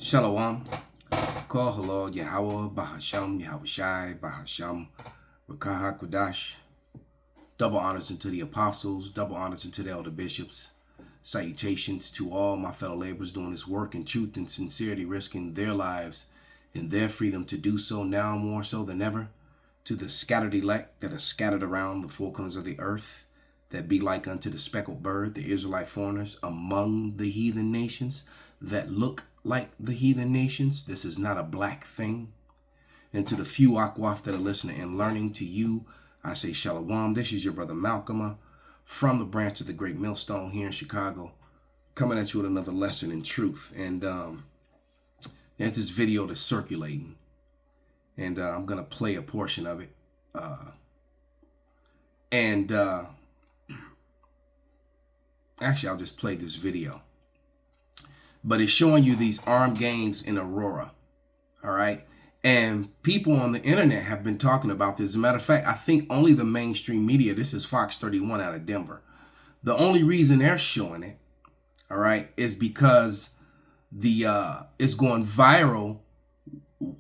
Shalom. Call hello Yahweh Bahasham Yahweh Shai Bahasham Rakaha Kodash. Double honors unto the apostles, double honors unto the elder bishops. Salutations to all my fellow laborers doing this work in truth and sincerity, risking their lives and their freedom to do so now more so than ever. To the scattered elect that are scattered around the four corners of the earth, that be like unto the speckled bird, the Israelite foreigners among the heathen nations that look like the heathen nations. This is not a black thing. And to the few Akwaf that are listening and learning, to you, I say Shalom. This is your brother Malcolm from the branch of the Great Millstone here in Chicago, coming at you with another lesson in truth. And there's this video that's circulating, and I'm going to play a portion of it. Actually, I'll just play this video. But it's showing you these armed gangs in Aurora. All right. And people on the internet have been talking about this. As a matter of fact, I think only the mainstream media, this is Fox 31 out of Denver. The only reason they're showing it, all right, is because it's going viral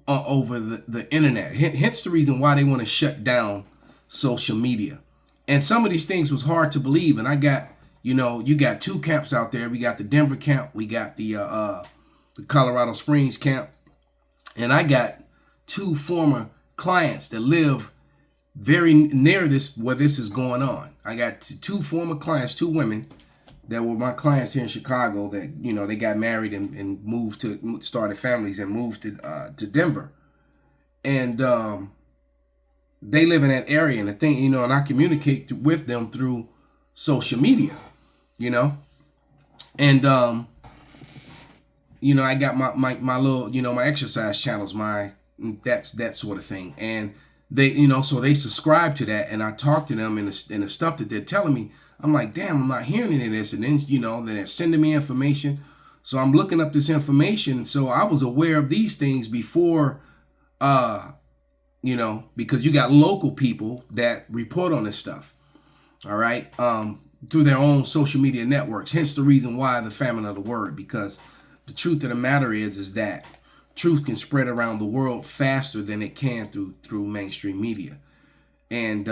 over the internet. Hence the reason why they want to shut down social media. And some of these things was hard to believe. And I got, you got two camps out there. We got the Denver camp. We got the Colorado Springs camp. And I got two former clients that live very near this, where this is going on. I got two former clients, two women that were my clients here in Chicago that, they got married and moved to, started families and moved to Denver. And they live in that area. And the thing, and I communicate with them through social media, and I got my little, my exercise channels, that sort of thing. And they, so they subscribe to that, and I talk to them and the stuff that they're telling me, I'm like, damn, I'm not hearing any of this. And then, then they're sending me information. So I'm looking up this information. So I was aware of these things before, because you got local people that report on this stuff. All right. Through their own social media networks. Hence the reason why the famine of the word, because the truth of the matter is that truth can spread around the world faster than it can through mainstream media. And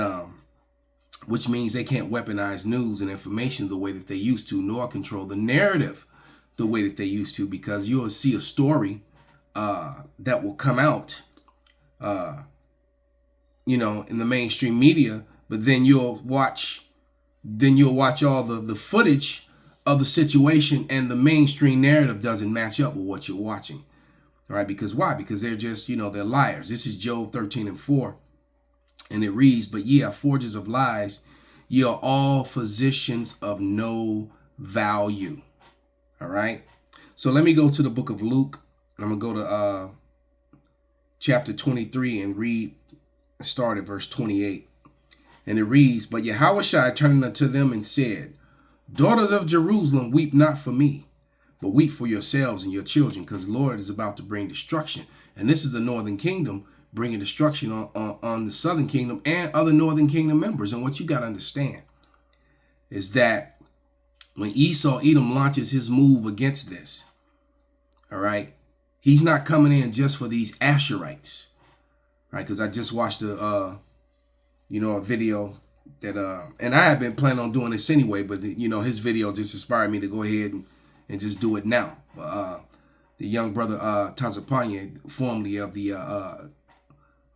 which means they can't weaponize news and information the way that they used to, nor control the narrative the way that they used to, because you'll see a story that will come out, in the mainstream media, but then you'll watch all the footage of the situation, and the mainstream narrative doesn't match up with what you're watching. All right, because why? Because they're just, they're liars. This is Job 13:4. And it reads, but ye are forgers of lies, ye are all physicians of no value. All right. So let me go to the book of Luke. I'm going to go to chapter 23 and start at verse 28. And it reads, but Yahushua turned unto them and said, daughters of Jerusalem, weep not for me, but weep for yourselves and your children, because the Lord is about to bring destruction. And this is the northern kingdom bringing destruction on the southern kingdom and other northern kingdom members. And what you got to understand is that when Edom launches his move against this, all right, he's not coming in just for these Asherites, right? Because I just watched a video that, and I had been planning on doing this anyway, but his video just inspired me to go ahead and just do it now. The young brother, Tazapanya, formerly of the,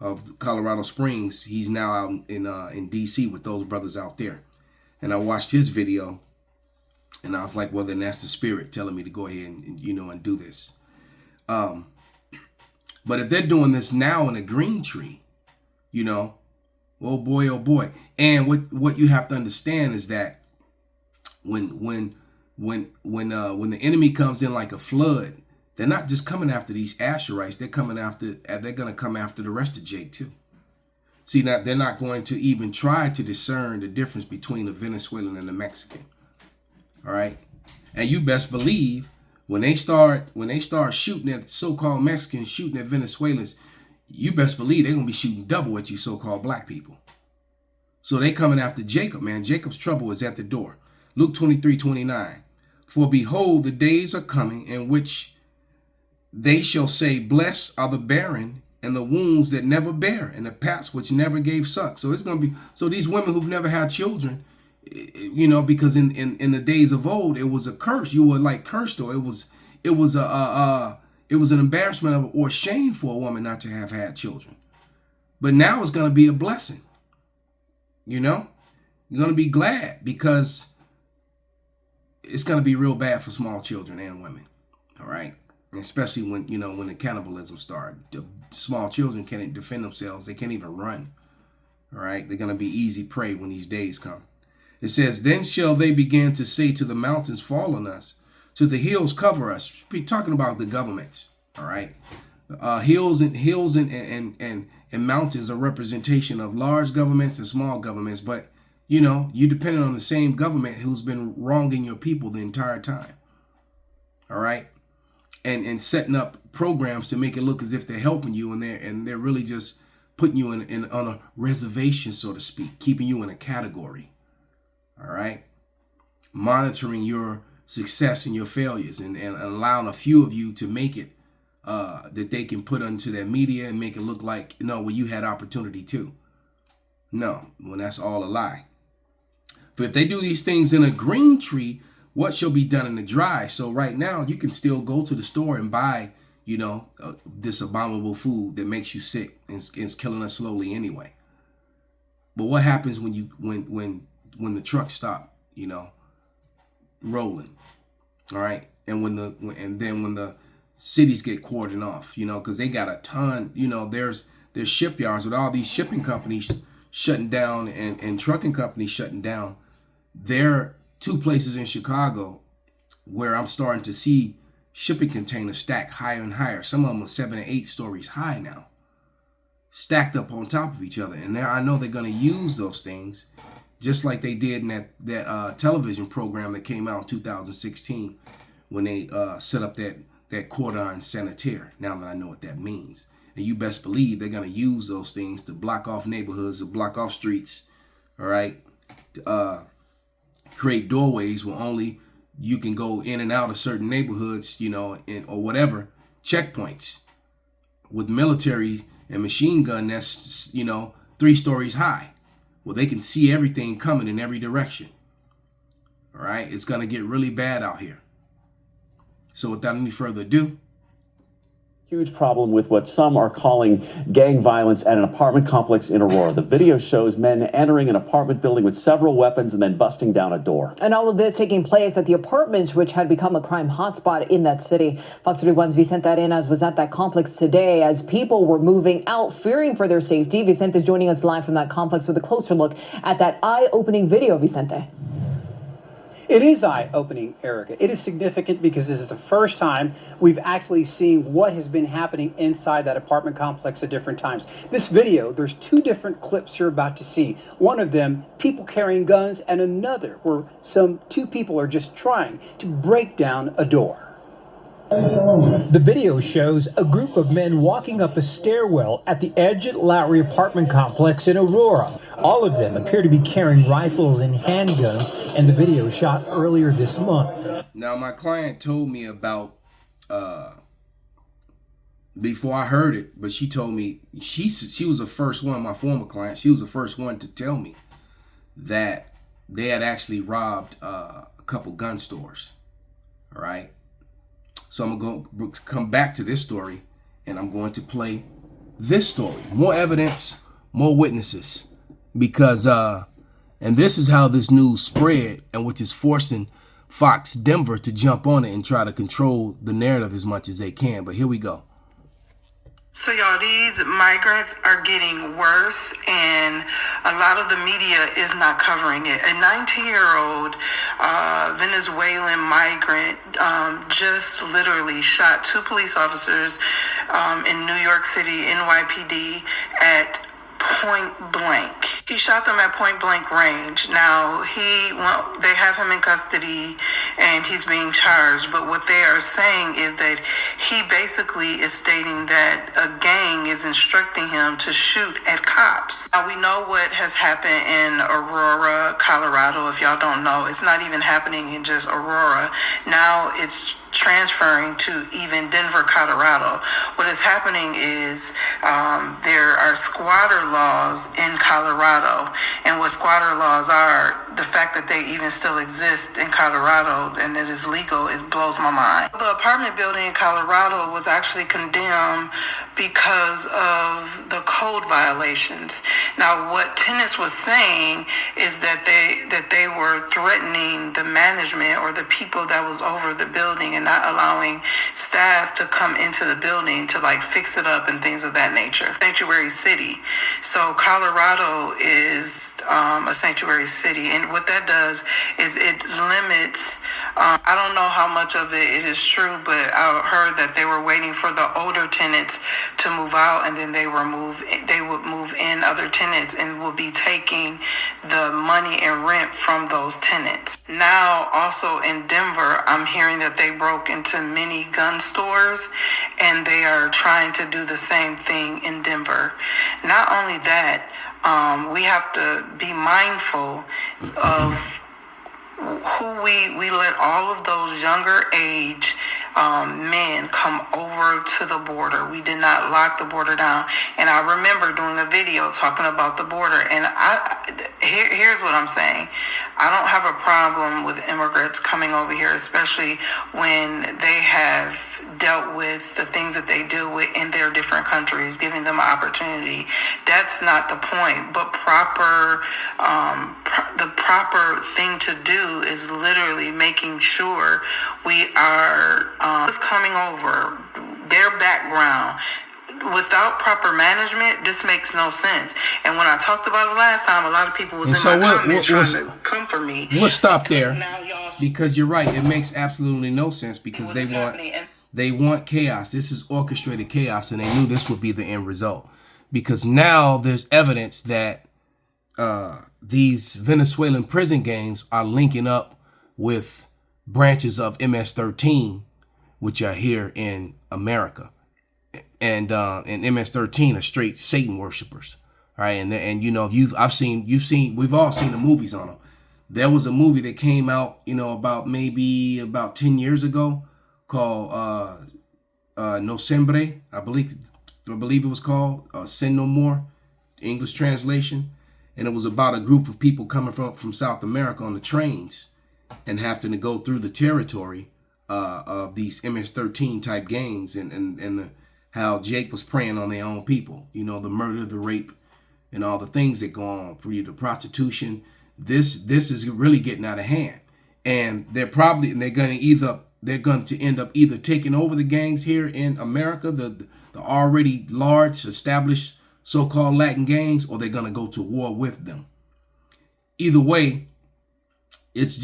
of Colorado Springs, he's now out in DC with those brothers out there. And I watched his video and I was like, well, then that's the spirit telling me to go ahead and and do this. But if they're doing this now in a green tree, oh boy. And what you have to understand is that when the enemy comes in like a flood, they're not just coming after these Asherites. They're going to come after the rest of Jake too. See, now they're not going to even try to discern the difference between the Venezuelan and the Mexican. All right. And you best believe when they start shooting at so-called Mexicans, shooting at Venezuelans, you best believe they're going to be shooting double at you so-called black people. So they coming after Jacob, man. Jacob's trouble is at the door. Luke 23:29. For behold, the days are coming in which They shall say, blessed are the barren and the wombs that never bear and the paps which never gave suck. So it's going to be, so these women who've never had children, because in the days of old, it was a curse. You were like cursed, or it was an embarrassment or shame for a woman not to have had children. But now it's going to be a blessing. You're going to be glad, because it's going to be real bad for small children and women. All right. And especially when the cannibalism started. The small children can't defend themselves. They can't even run. All right. They're going to be easy prey when these days come. It says, then shall they begin to say to the mountains, fall on us, to the hills cover us. We're talking about the governments. All right. Hills and mountains are representation of large governments and small governments. But, you depending on the same government who's been wronging your people the entire time. All right. And setting up programs to make it look as if they're helping you, and they're really just putting you on a reservation, so to speak, keeping you in a category. All right. Monitoring your success and your failures, and allowing a few of you to make it, that they can put onto their media and make it look like, you had opportunity too. No, well, that's all a lie. For if they do these things in a green tree, what shall be done in the dry? So right now you can still go to the store and buy, this abominable food that makes you sick and is killing us slowly anyway. But what happens when the trucks stop, rolling? All right. And when the cities get cordoned off, because they got a ton, there's shipyards with all these shipping companies shutting down and trucking companies shutting down. There are two places in Chicago where I'm starting to see shipping containers stacked higher and higher. Some of them are 7 and 8 stories high now, stacked up on top of each other. And there, I know they're going to use those things just like they did in that television program that came out in 2016 when they set up that cordon sanitaire. Now that I know what that means. And you best believe they're going to use those things to block off neighborhoods, to block off streets, all right, to create doorways where only you can go in and out of certain neighborhoods, or whatever, checkpoints with military and machine gun that's, 3 stories high. Well, they can see everything coming in every direction. All right, it's going to get really bad out here. So without any further ado, huge problem with what some are calling gang violence at an apartment complex in Aurora. The video shows men entering an apartment building with several weapons and then busting down a door. And all of this taking place at the apartments, which had become a crime hotspot in that city. Fox 31's Vicente Arenas was at that complex today as people were moving out, fearing for their safety. Vicente is joining us live from that complex with a closer look at that eye-opening video, Vicente. It is eye-opening, Erica. It is significant because this is the first time we've actually seen what has been happening inside that apartment complex at different times. This video, there's 2 different clips you're about to see. One of them, people carrying guns, and another where 2 people are just trying to break down a door. The video shows a group of men walking up a stairwell at the edge of Lowry apartment complex in Aurora. All of them appear to be carrying rifles and handguns, and the video shot earlier this month. Now, my client told me about, before I heard it, but she told me, she was the first one, my former client, she was the first one to tell me that they had actually robbed a couple gun stores, all right? So I'm going to come back to this story, and I'm going to play this story. More evidence, more witnesses, because, and this is how this news spread, and which is forcing Fox Denver to jump on it and try to control the narrative as much as they can. But here we go. So y'all, these migrants are getting worse, and a lot of the media is not covering it. A 19-year-old Venezuelan migrant just literally shot 2 police officers in New York City, NYPD, at point blank. He shot them at point blank range. Now, they have him in custody and he's being charged, but what they are saying is that he basically is stating that a gang is instructing him to shoot at cops. Now, we know what has happened in Aurora, Colorado. If y'all don't know, it's not even happening in just Aurora. Now it's transferring to even Denver, Colorado. What is happening is there are squatter laws in Colorado, and what squatter laws are, the fact that they even still exist in Colorado and it is legal, it blows my mind. The apartment building in Colorado was actually condemned because of the code violations. Now, what tenants was saying is that they were threatening the management or the people that was over the building and not allowing staff to come into the building to like fix it up and things of that nature. Sanctuary city. So Colorado is a sanctuary city, and what that does is it limits. I don't know how much of it is true, but I heard that they were waiting for the older tenants to move out, and then they would move in other tenants and will be taking the money and rent from those tenants. Now, also in Denver, I'm hearing that they broke into many gun stores, and they are trying to do the same thing in Denver. Not only that, we have to be mindful of who we let all of those younger age men come over to the border. We did not lock the border down. And I remember doing a video talking about the border. And here's what I'm saying. I don't have a problem with immigrants coming over here, especially when they have dealt with the things that they deal with in their different countries, giving them an opportunity. That's not the point. But the proper thing to do is literally making sure we are coming over their background. Without proper management, this makes no sense. And when I talked about it last time, a lot of people was in my comments trying to come for me. We'll stop there because you're right. It makes absolutely no sense because they want chaos. This is orchestrated chaos, and they knew this would be the end result. Because now there's evidence that these Venezuelan prison gangs are linking up with branches of MS-13, which are here in America. And MS-13 are straight Satan worshipers, all right? And you know, we've all seen the movies on them. There was a movie that came out, you know, about 10 years ago called No Sembre, I believe it was called Sin No More, English translation, and it was about a group of people coming from South America on the trains and having to go through the territory of these MS-13 type gangs and how Jake was preying on their own people. You know, the murder, the rape, and all the things that go on, the prostitution. This is really getting out of hand, and they're going to end up either taking over the gangs here in America, the already large established so-called Latin gangs, or they're going to go to war with them. Either way, it's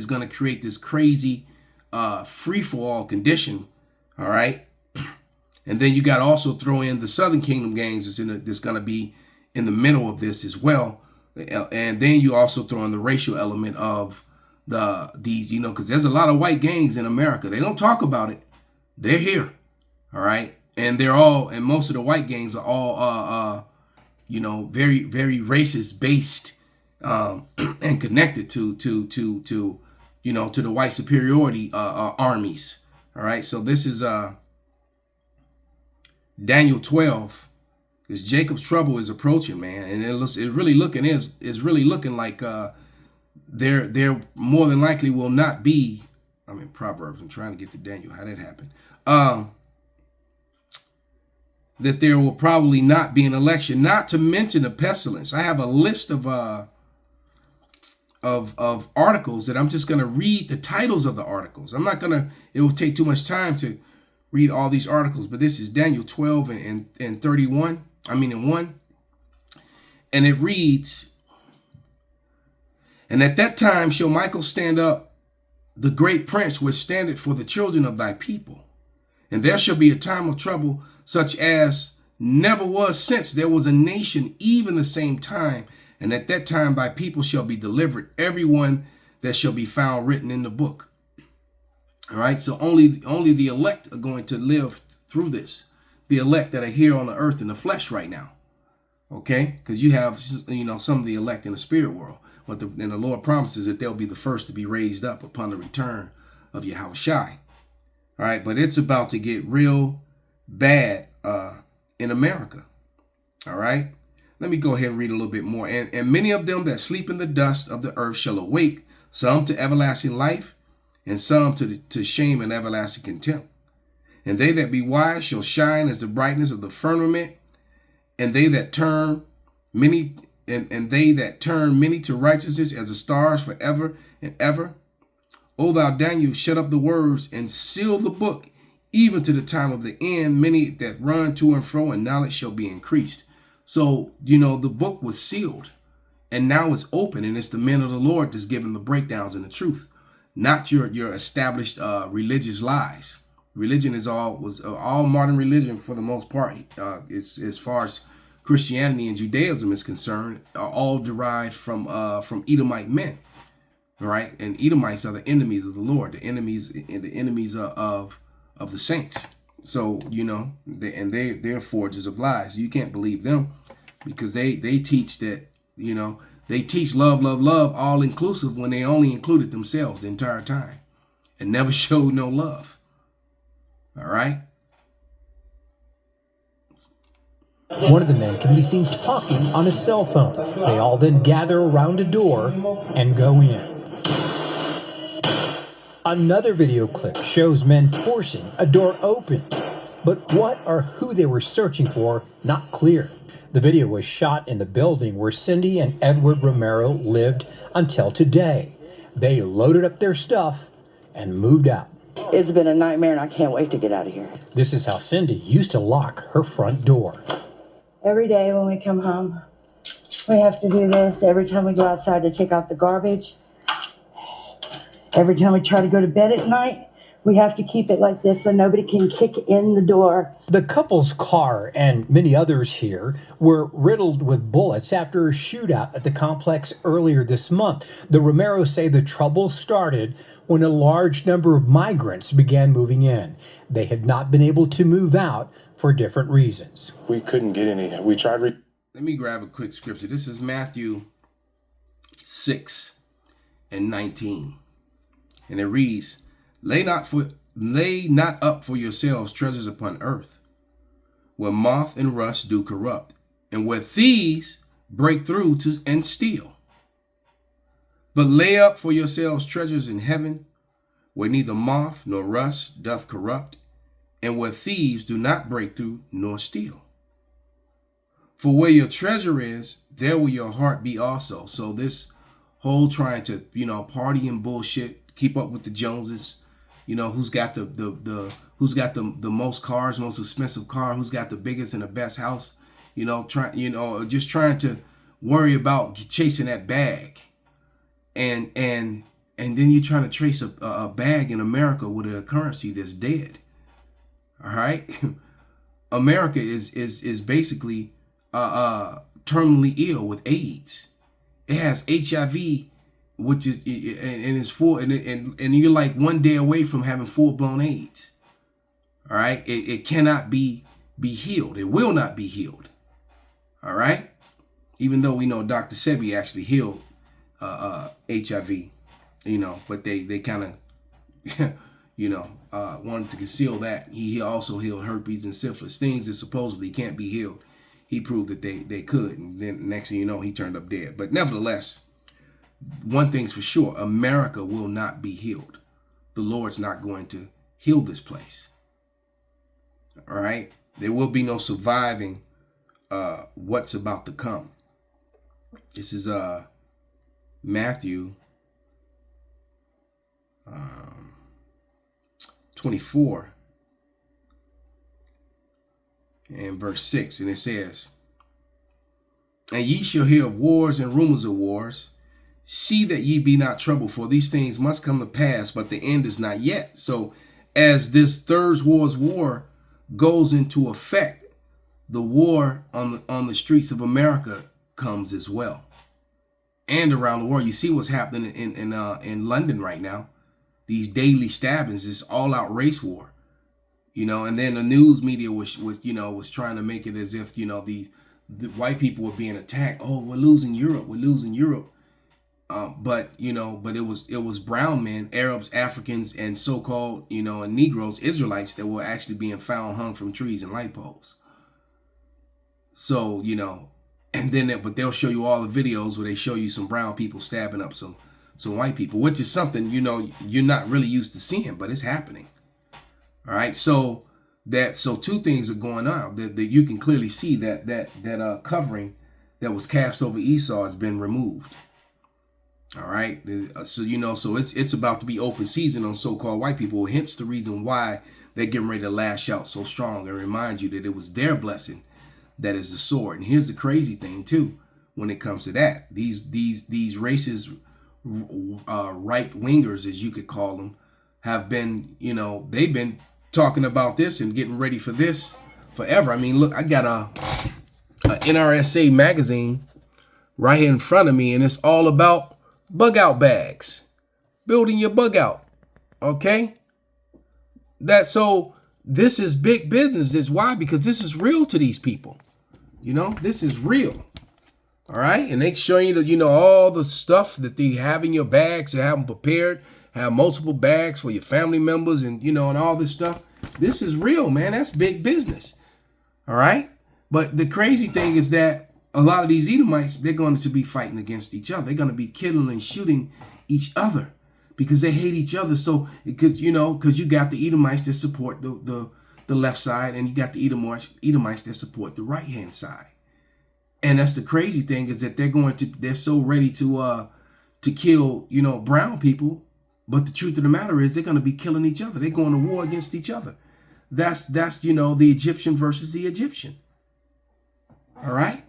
going to create this crazy free-for-all condition. All right. And then you got to also throw in the Southern Kingdom gangs that's going to be in the middle of this as well. And then you also throw in the racial element of these, you know, because there's a lot of white gangs in America. They don't talk about it. They're here. All right. And most of the white gangs are all, you know, very, very racist based and connected to, you know, to the white superiority armies. All right. So this is Daniel 12, because Jacob's trouble is approaching, man, and it's really looking like there more than likely will not be. I'm in Proverbs. I'm trying to get to Daniel. How did that happen? That there will probably not be an election. Not to mention a pestilence. I have a list of articles that I'm just going to read the titles of the articles. It will take too much time to read all these articles, but this is Daniel 12 and 31. In 1. And it reads, "And at that time shall Michael stand up, the great prince, which standeth for the children of thy people. And there shall be a time of trouble, such as never was since there was a nation, even the same time. And at that time thy people shall be delivered, every one that shall be found written in the book." All right, so only the elect are going to live through this. The elect that are here on the earth in the flesh right now. Okay, because you have, you know, some of the elect in the spirit world. And the Lord promises that they'll be the first to be raised up upon the return of Yahushai. All right, but it's about to get real bad in America. All right, let me go ahead and read a little bit more. And many of them that sleep in the dust of the earth shall awake, some to everlasting life, and some to shame and everlasting contempt. And they that be wise shall shine as the brightness of the firmament, and they that turn many to righteousness as the stars forever and ever. O thou Daniel, shut up the words and seal the book, even to the time of the end. Many that run to and fro, and knowledge shall be increased. So, the book was sealed, and now it's open, and it's the men of the Lord that's giving the breakdowns and the truth, not your established religious lies. Religion was all modern religion for the most part, as far as Christianity and Judaism is concerned, are all derived from Edomite men. All right, and Edomites are the enemies of the Lord, the enemies of the saints. So they're forgers of lies. You can't believe them, because they teach that they teach love, all inclusive, when they only included themselves the entire time and never showed no love. All right. One of the men can be seen talking on a cell phone. They all then gather around a door and go in. Another video clip shows men forcing a door open. But what or who they were searching for, not clear. The video was shot in the building where Cindy and Edward Romero lived until today. They loaded up their stuff and moved out. It's been a nightmare, and I can't wait to get out of here. This is how Cindy used to lock her front door. Every day when we come home, we have to do this. Every time we go outside to take out the garbage, every time we try to go to bed at night, we have to keep it like this so nobody can kick in the door. The couple's car and many others here were riddled with bullets after a shootout at the complex earlier this month. The Romeros say the trouble started when a large number of migrants began moving in. They had not been able to move out for different reasons. We couldn't get any. We tried. Let me grab a quick scripture. This is Matthew 6:19. And it reads, Lay not up for yourselves treasures upon earth, where moth and rust do corrupt, and where thieves break through and steal. But lay up for yourselves treasures in heaven, where neither moth nor rust doth corrupt, and where thieves do not break through nor steal. For where your treasure is, there will your heart be also. So this whole trying to, party and bullshit, keep up with the Joneses, who's got the most cars, most expensive car, who's got the biggest and the best house, just trying to worry about chasing that bag. And then you're trying to trace a bag in America with a currency that's dead. All right. America is basically terminally ill with AIDS. It has HIV, which is and it's full, and you're like one day away from having full-blown AIDS. All right, it cannot be healed. It will not be healed. All right, even though we know Dr. Sebi actually healed HIV, but they kind of wanted to conceal that. He also healed herpes and syphilis, things that supposedly can't be healed. He proved that they could, and then next thing you know, he turned up dead. But nevertheless, one thing's for sure, America will not be healed. The Lord's not going to heal this place. All right? There will be no surviving what's about to come. This is Matthew 24 and verse 6, and it says, And ye shall hear of wars and rumors of wars. See that ye be not troubled, for these things must come to pass, but the end is not yet. So as this third world war goes into effect, the war on the streets of America comes as well, and around the world. You see what's happening in London right now. These daily stabbings, this all-out race war. And then the news media was trying to make it as if, the white people were being attacked. Oh, we're losing Europe. But it was brown men, Arabs, Africans, and so-called and Negroes, Israelites that were actually being found hung from trees and light poles. So and then but they'll show you all the videos where they show you some brown people stabbing up some white people, which is something you're not really used to seeing, but it's happening. All right, so two things are going on that you can clearly see that covering that was cast over Esau has been removed. All right, so it's about to be open season on so-called white people. Hence the reason why they're getting ready to lash out so strong and remind you that it was their blessing that is the sword. And here's the crazy thing too, when it comes to that, these racist right wingers, as you could call them, have been they've been talking about this and getting ready for this forever. I mean, look, I got a NRSA magazine right here in front of me, and it's all about bug out bags, building your bug out. Okay, so this is big business. Is why? Because this is real to these people. This is real. All right, and they show you all the stuff that they have in your bags. They have them prepared. Have multiple bags for your family members, and and all this stuff. This is real, man. That's big business. All right, but the crazy thing is that a lot of these Edomites, they're going to be fighting against each other. They're going to be killing and shooting each other because they hate each other. So because you got the Edomites that support the left side, and you got the Edomites that support the right hand side. And that's the crazy thing, is that they're so ready to kill brown people, but the truth of the matter is they're going to be killing each other. They're going to war against each other. That's the Egyptian versus the Egyptian. All right.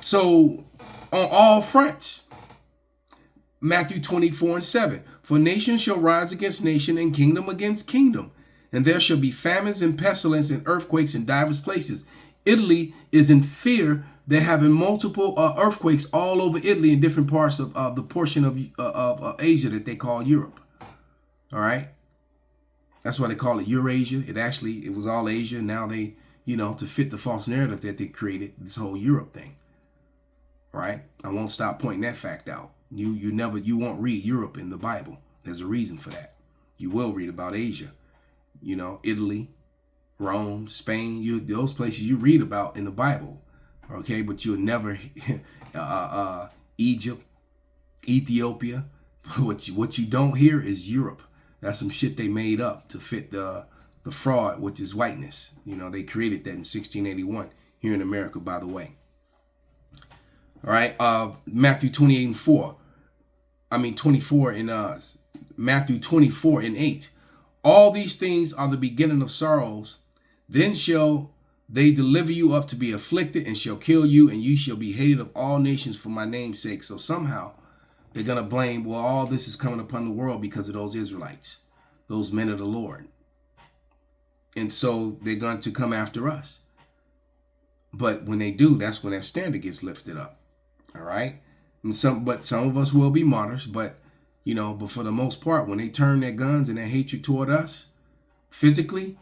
So on all fronts, Matthew 24:7, for nation shall rise against nation, and kingdom against kingdom, and there shall be famines and pestilence and earthquakes in divers places. Italy is in fear. They're having multiple earthquakes all over Italy in different parts of the portion of Asia that they call Europe. All right. That's why they call it Eurasia. It was all Asia. Now they, to fit the false narrative that they created, this whole Europe thing. Right. I won't stop pointing that fact out. You won't read Europe in the Bible. There's a reason for that. You will read about Asia, Italy, Rome, Spain, those places you read about in the Bible. Okay, but you'll never Egypt, Ethiopia. What you don't hear is Europe. That's some shit they made up to fit the fraud, which is whiteness. They created that in 1681 here in America, by the way. All right, Matthew 28:4. 24 in Matthew 24:8. All these things are the beginning of sorrows. Then shall they deliver you up to be afflicted, and shall kill you, and you shall be hated of all nations for my name's sake. So somehow they're going to blame, all this is coming upon the world because of those Israelites, those men of the Lord. And so they're going to come after us. But when they do, that's when that standard gets lifted up. All right. But some of us will be martyrs, but for the most part, when they turn their guns and their hatred toward us physically,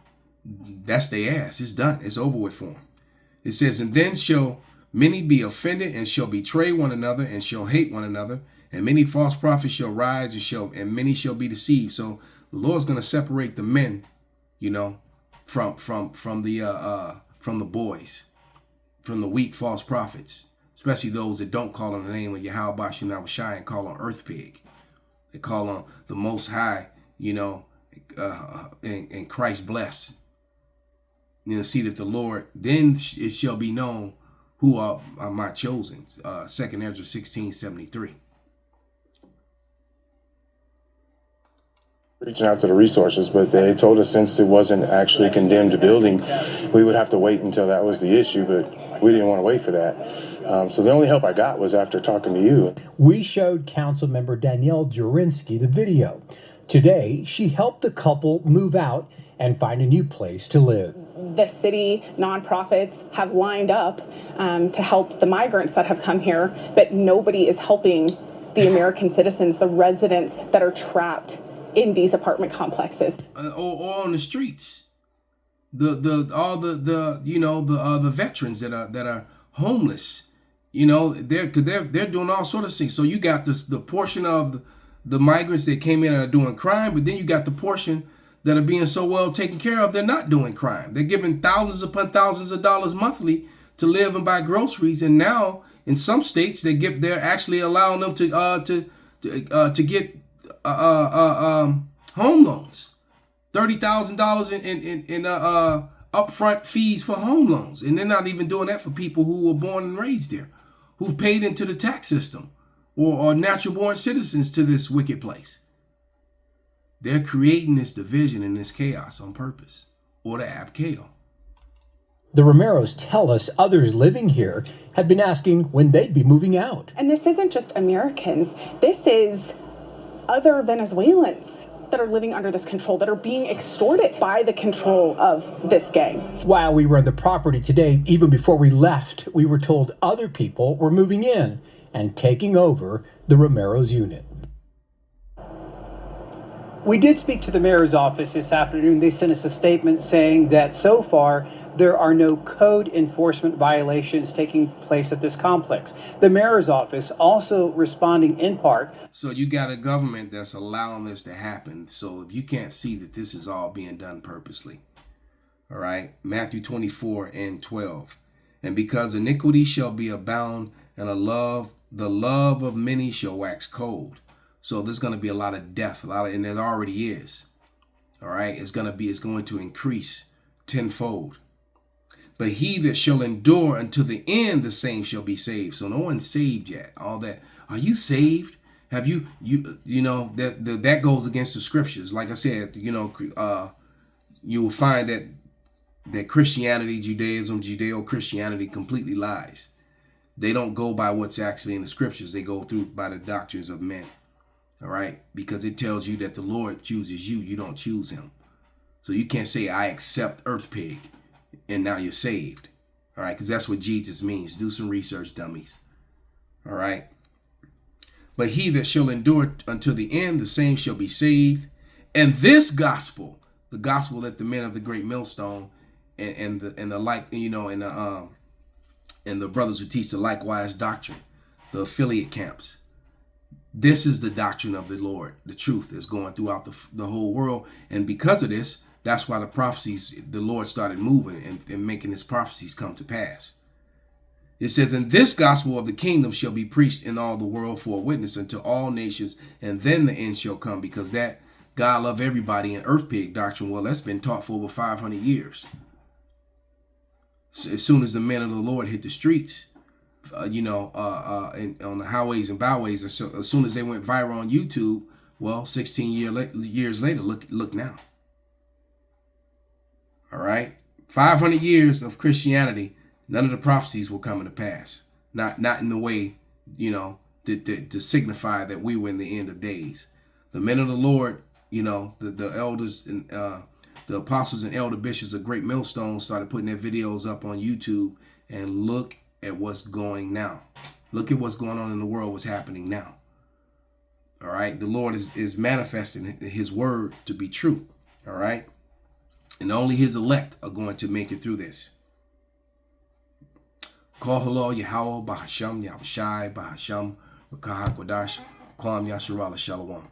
that's their ass. It's done. It's over with for them. It says, and then shall many be offended, and shall betray one another, and shall hate one another, and many false prophets shall rise, and many shall be deceived. So the Lord's going to separate the men, from the boys, from the weak false prophets, especially those that don't call on the name of Yahweh Bashim Yahushai and call on Earth Pig. They call on the Most High, and Christ bless. See that the Lord, then it shall be known who are my chosen. 2 Ezra 16:73. Reaching out to the resources, but they told us since it wasn't actually a condemned building, we would have to wait until that was the issue, but we didn't want to wait for that. So the only help I got was after talking to you. We showed Council Member Danielle Jurinsky the video. Today, she helped the couple move out and find a new place to live. The city nonprofits have lined up to help the migrants that have come here, but nobody is helping the American citizens, the residents that are trapped in these apartment complexes, or on the streets. The veterans that are homeless You know, they're doing all sort of things. So you got the portion of the migrants that came in and are doing crime, but then you got the portion that are being so well taken care of, they're not doing crime. They're giving thousands upon thousands of dollars monthly to live and buy groceries, and now in some states they're actually allowing them to get home loans, $30,000 in upfront fees for home loans, and they're not even doing that for people who were born and raised there, who've paid into the tax system, or natural born citizens to this wicked place. They're creating this division and this chaos on purpose, or to abkeo. The Romeros tell us others living here had been asking when they'd be moving out. And this isn't just Americans. This is other Venezuelans that are living under this control, that are being extorted by the control of this gang. While we were on the property today, even before we left, we were told other people were moving in and taking over the Romeros unit. We did speak to the mayor's office this afternoon. They sent us a statement saying that so far there are no code enforcement violations taking place at this complex. The mayor's office also responding in part. So you got a government that's allowing this to happen. So if you can't see that this is all being done purposely. All right. Matthew 24:12. And because iniquity shall be abound, and the love of many shall wax cold. So there's going to be a lot of death, and there already is. All right. It's going to increase tenfold. But he that shall endure unto the end, the same shall be saved. So no one's saved yet. All that. Are you saved? Have you know, that goes against the scriptures. Like I said, you will find that Christianity, Judaism, Judeo-Christianity completely lies. They don't go by what's actually in the scriptures. They go through by the doctrines of men. All right. Because it tells you that the Lord chooses you. You don't choose him. So you can't say, I accept Earth Pig, and now you're saved. All right. Because that's what Jesus means. Do some research, dummies. All right. But he that shall endure until the end, the same shall be saved. And this gospel, the gospel that the men of the great millstone and the like, and the brothers who teach the likewise doctrine, the affiliate camps. This is the doctrine of the Lord. The truth is going throughout the whole world. And because of this, that's why the Lord started moving and making his prophecies come to pass. It says, and this gospel of the kingdom shall be preached in all the world for a witness unto all nations, and then the end shall come. Because that God love everybody in Earth Pig doctrine, well, that's been taught for over 500 years. So as soon as the men of the Lord hit the streets, on the highways and byways, as soon as they went viral on YouTube, well, 16 years later, look now. All right, 500 years of Christianity, none of the prophecies will come into pass. Not in the way, to signify that we were in the end of days. The men of the Lord, the elders and the apostles and elder bishops of Great Millstone started putting their videos up on YouTube, and look at what's going now. Look at what's going on in the world, what's happening now. All right. The Lord is manifesting his word to be true. All right. And only his elect are going to make it through this. Call hello, Yahweh, Bahasham, Yahushai, Bahasham, Rakaha Kodash, Kwam Yasharala Shalom.